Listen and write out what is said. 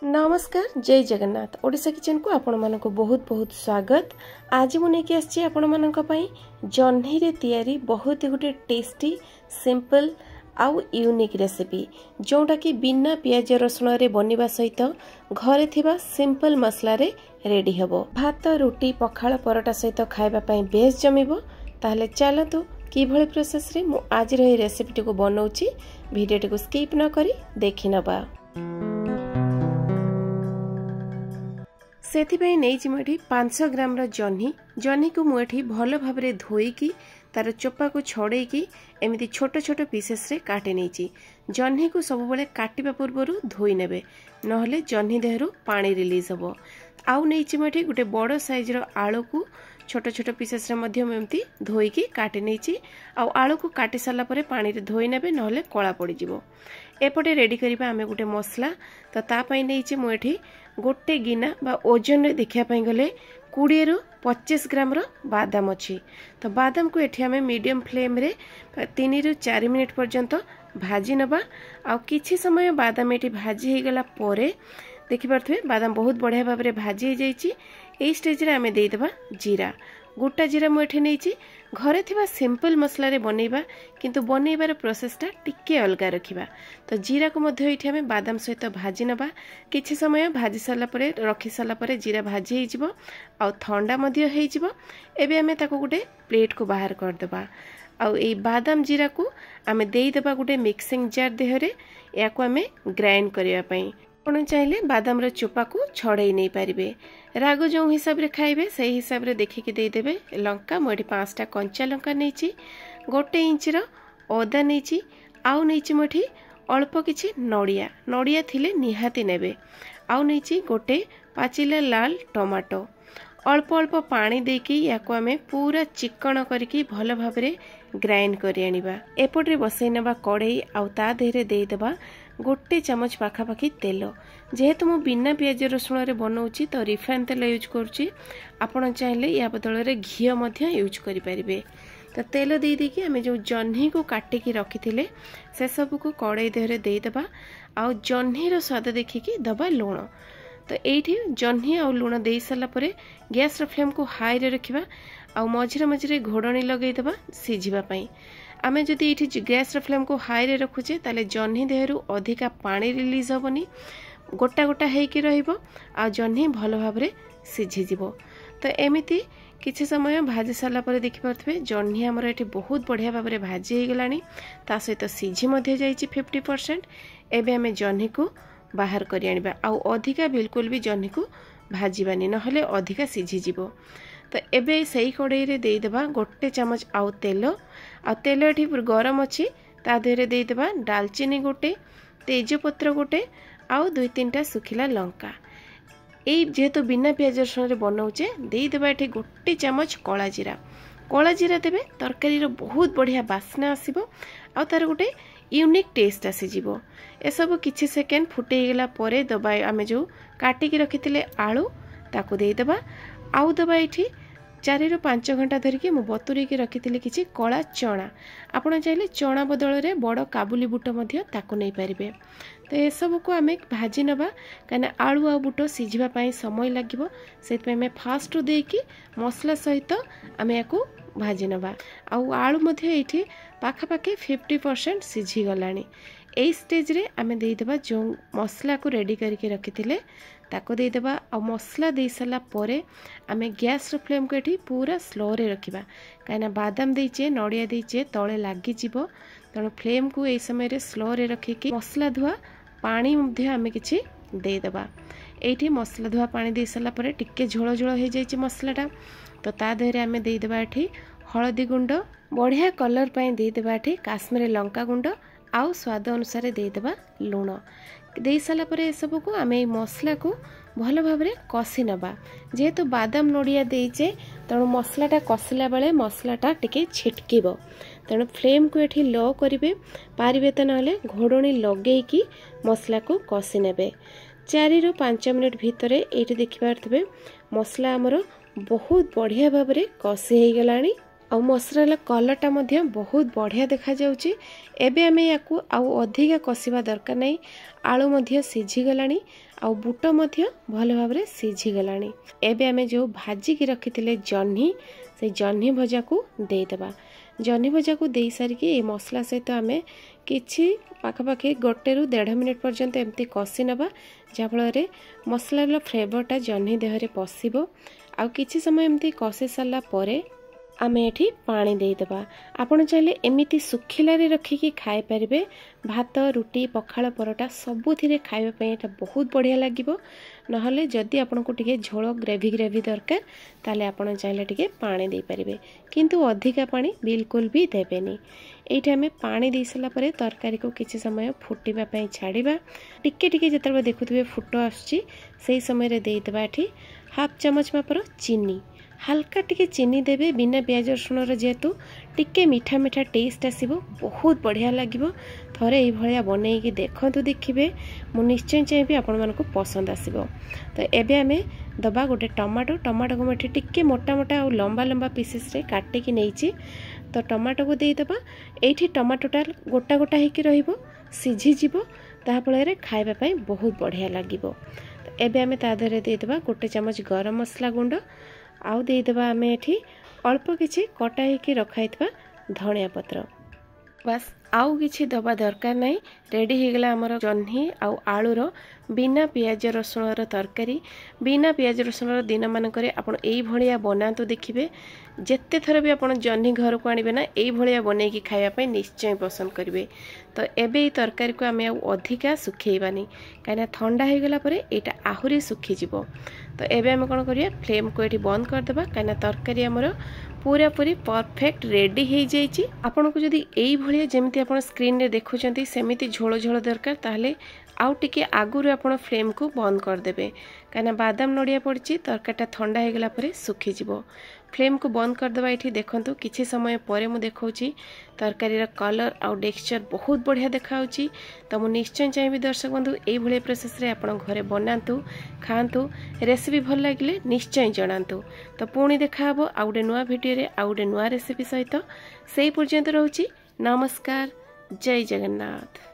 नमस्कार जय जगन्नाथ ओडिशा किचन को आपण मानक बहुत बहुत स्वागत। आज मुझे आसी आपण मानक पई जह्नी रे तैयारी बहुत गोटे टेस्टी सिंपल आउ यूनिक रेसिपी जोटा कि बिना पियाज रसुण रे बनिबा सहित घरे थिबा सिंपल मसला रे रेडी हबो। भात रोटी पखाळ परोटा सहित खाइबा पई बेस जमिबो। ताहले चलतु कि भली प्रोसेस रे मु आज रे रेसिपी को बनौची। वीडियो को स्किप न करी देखि नबा। सेथिपाई नेइछि मुठी 500 ग्राम रो जह्नी को मुठी भल भाबरे धोईकी तार चोपा को छड़ेकी एमिति छोट छोट पीसेस रे काटे नेइछि। जह्नी को सब बेले काटिबा पूर्वरु धोई नेबे नहले जह्नी देहरु पानी रिलीज हबो। आउ नेइछि मुठी गुटे बड़ साइज रो आलू को छोट छोट पीसेस रे मध्यम एमिति धोईकी काटे नेइछि। आउ आलू को काटी साला परे पानी रे धोई नेबे नहले कळा पड़ी जिवो। एपटे रेडी करिबा आमे गुटे मसला तो ता पई नेइछि मु एठी गोटे गिना बा ओजन रे देखिया पई गले 20 रु 25 ग्राम रो बादाम अछि। तो बादाम को एठी आमे मीडियम फ्लेम रे 3 रु 4 मिनिट पर्यंत भाजी नबा। आ किछि समय बादाम एठी भाजी हे गला परे देखि परथबे बादाम बहुत बढ़िया भाव रे भाजी हे जाईछि। एई स्टेज रे आमे देई देबा जीरा। गोटा जीरा मु एठी नेइछि। घरे थिबा सिंपल मसला रे बनेइबा किंतु बनेइबार प्रोसेसटा टिके अलगा रखिबा। तो जीरा को मध्य एठी आमे बादाम सहित भाजी नबा। किछि समय भाजी साला परे रखि साला परे जीरा भाजी हे जिवो आ ठंडा मध्य हे जिवो। एबे आमे ताको गुटे प्लेट को बाहर कर देबा। आ ए बादाम जीरा को आमे देई देबा गुटे मिक्सिंग जार देहरे याको आमे ग्राइंड करिया पई। आपण चाहिले बादाम रो चोपा को छड़ाई नहीं पारिबे। राग जो हिसाब रे खाइबे सही हिसाब रे देखिकी दे देबे। लंका मोडी 5टा कंचा लंका नेछि, 1 इंच रो अदा नेछि, आउ नेछि मोठी अल्प किछि नडिया थिले निहाती नेबे। आउ नेछि गोटे पाचिला लाल टमाटो अल्प अल्प पानी देकी याको आमे पूरा चिकन करके भल भाबरे ग्राइंड करि आनिबा। एपटरे बसै नबा कड़ाई आउ ता देहरे देई देबा गोटे चमच पाखापाखी तेल। जेहेतु मु बिना पियाज रसुण रे बनौची तो रिफाइन तेल यूज करूची। आपण चाहिले या बदल रे घी मध्य यूज करि परिबे। तो तेल दे देकी आमे जो जह्नी को काटी की रखिथिले से सब को कड़ाई देहरे देई देबा। आउ जह्नी रो स्वाद देखिकी दबा लूण। तो एठी जह्नी आउ लूण देई साला परे गैस रो फ्लेम को हाई रे रखिबा। आउ मझिरे मझिरे घोड़णी लगेई देबा सिझिबा पई। आमे जदि एठी गैस रो फ्लेम को हाई रे रखुचे ताले जह्नी देहरु अधिका पानी रिलीज होबनी, गोटा गोटा हेकी रहिबो आ जह्नी भलो भाबरे सिझि जिवो। तो एमिति किछि समय भाजी साला परे देखि परथबे जह्नी हमर एठी बहुत बढ़िया भाबरे भाजी हे गलानी। ता सहित सिझि मध्ये जाईछि 50%। एबे आमे जह्नी को बाहर करि आनिबा। आउ अधिका बिल्कुल भी जह्नी को भाजीबानी नहले अधिका सिझि जिवो। तो एबे सही कड़ाई रे देई देबा गोटे चमच आउ तेल। आ तेल एठी गरम अछि ता देहरे देई देबा दालचीनी गोटे, तेजपत्र गोटे आउ 2-3टा सुखिला लंका। एई जेहेतु बिना पियाज रसुण रे बनौचे देई देबा एठी गोटे चमच कला जीरा देबे। तरकारी रो बहुत बढ़िया बास्ना आसीबो आ तार गोटे यूनिक टेस्ट आसी जिवो। ए सब किछि सेकेंड फुटे गेला परे दबा आमे जो काटी की रखिथिले आलू ताको देई देबा। आउ दबा एठी 4 रु 5 घंटा धरिकी मु बतुरी की रखिथिले किछि कला चना। आपण चाहिले चना बदल रे बड़ काबुली बुट मध्य ताको नै परिबे। तो ए सब को आमे भाजी नबा काना आलू आ बुट सिझिबा पई समय लागिवो। सेत पे मैं फास्ट देकी मसला सहित आमे याको भाजी नबा। आउ आलू मध्य एठी पाखापाखी 50% सिझी गलानी। ए स्टेज रे आमे देई देबा जो मसला को रेडी करके रखिथिले ताको देई देबा। आ मसला देई साला परे आमे गैस रो फ्लेम को एठी पूरा स्लो रे रखिबा काना बादाम देइचे नडिया देइचे तळे लागी जिवो। तण फ्लेम को ए समय रे स्लो रे रखिकी मसला धुआ पानी मध्य आमे किछि देई देबा। एठी मसला धुआ पानी देई साला परे टिके झोळ झोळ हे जाइछि मसलाटा। तो ता देहरे आमे देई देबा एठी हळदी गुंड, बढ़िया कलर पई देई देबा एठी काश्मीरी लंका गुंड आउ स्वाद अनुसार देई देबा लूण। देई साला परे ए सब को आमे मसला को भल भाबरे कसी नबा। जेहेतु बादाम नडिया देइचे तणु मसलाटा कसिला बेले मसलाटा टिके छिटकिबो। तेणु फ्लेम को एठी लो करिवे पारिबे त नहले घोड़णी लगेइकी मसला को कसी नेबे। 4 रु 5 मिनिट भितरे एठी देखि पारथबे मसला हमरो बहुत बढ़िया भाबरे कसी हे गलानी। आ मसला कलरटा मध्य बहुत बढ़िया देखा जाउची। एबे आमे याकू आउ अधिका कसिबा दरकार नै। आलू मध्य सिझी गलानी। आउ बुट मध्य भल भाव सिझी गलानी। एबे आमे जो भाजिकी रखिथिले जह्नी से जह्नी भजा को देदेबा। जह्नी भजा को दे सारिकी ए मसला सहित आमे किछि पाखापाखि 1 ରୁ 1.5 मिनिट पर्यंत एमती कषि नबा, जहाँफल मसलार फ्लेवरटा जह्नी देहरे पशिबो। आउ किछि समय एमती कषि सारा परे आमे एठी पानी देदेबा। आपण चाहे एमिति सुखिलारे रखिकी खाई पारिबे। भात रुटी पखाल परोटा सबुथिरे खाइबा पई एटा बहुत बढ़िया लागिबो। नहले जदि आपनको टिके झोल ग्रेवी ग्रेवी दरकार ताले आपण चाहे टिके पानी दे पारिबे, किंतु अधिका पानी बिल्कुल भी देबेनी। एठी आमे पानी दे सला परे तरकारी को किछि समय फुटिबा पई छाड़िबा। टिके टिके जतबे देखुथिबे फुटो आछी सेही समय रे देइतबा। एठी हाफ चमच मापर चीनी, हल्का टिके चीनी देबे बिना प्याज रसुण जेहेतु टिके मीठा मीठा टेस्ट आसीबो, बहुत बढ़िया लागिबो। थरे एई भलिया बनेइकी देखंतु, देखिबे मु निश्चय चाहिबी आपण मानको पसंद आसीबो। तो एबे आमे दबा गोटे टमाटो को मठी टिके मोटा मोटा और लंबा लंबा पीसेस रे काटे की नेइची। तो टमाटो को देई दबा। एठी टमाटोटा गोटा गोटा हेकी रहिबो, सिझी जिवो, ताहा फଳରେ खाइबा पई बहुत बढ़िया लागिबो। तो एबे आमे ता धरे देई दबा 1 चमच गरम मसला गुंड, आउ देदेबा आमे एठी अल्प किछि कटा हेकी रखाइतबा धनिया पत्र। बस आउ किछि दबा दरकार नहीं। रेडी हो गला हमर जह्नी आउ आलूर बिना पियाज रसुणर तरकारी। बिना पियाज रसुणर दिन मानकरे आपण एई भलिया बनातु, देखिबे जेते थर भी आपण जह्नी घर को आनिबे ना एई भलिया बनेकी खाइबा पई निश्चय पसंद करिवे। तो एबे ई तरकारी को आमे अधिका सुखेइबानी, काइना ठंडा हो गला परे एटा आहुरी सुखी जिवो। तो एबे आमे कोन करिया फ्लेम को एठी बंद कर देबा, काइना तरकारी हमर पूरा पूरी परफेक्ट रेडी हो जाइए। आपन को जदि एई भलिया जेमिति आपण स्क्रीन रे देखुचंती सेमिति झोल झोल दरकार ताहले आउ टिके आगुरु आपण फ्लेम को बंद कर देबे, काना बादाम नड़िया पड़ची तरकारीटा ठंडा हो गला परे सुखी जिवो। फ्लेम को बंद कर देबा। एठी देखंतु किछि समय परे मु देखौची तरकारीर कलर आउ टेक्सचर बहुत बढ़िया देखाउची। तो मु निश्चय चाहिबी दर्शक बंधु एई भलिया प्रोसेस रे आपण घरे बनांतु, खांतु। रेसिपी भल लागिले निश्चय जणांतु। तो पुणी देखा हबो आउ गटे नुआ भिडियो रे आउ गटे नुआ रेसिपी सहित। सेई पर्यंत रहउची नमस्कार, जय जगन्नाथ।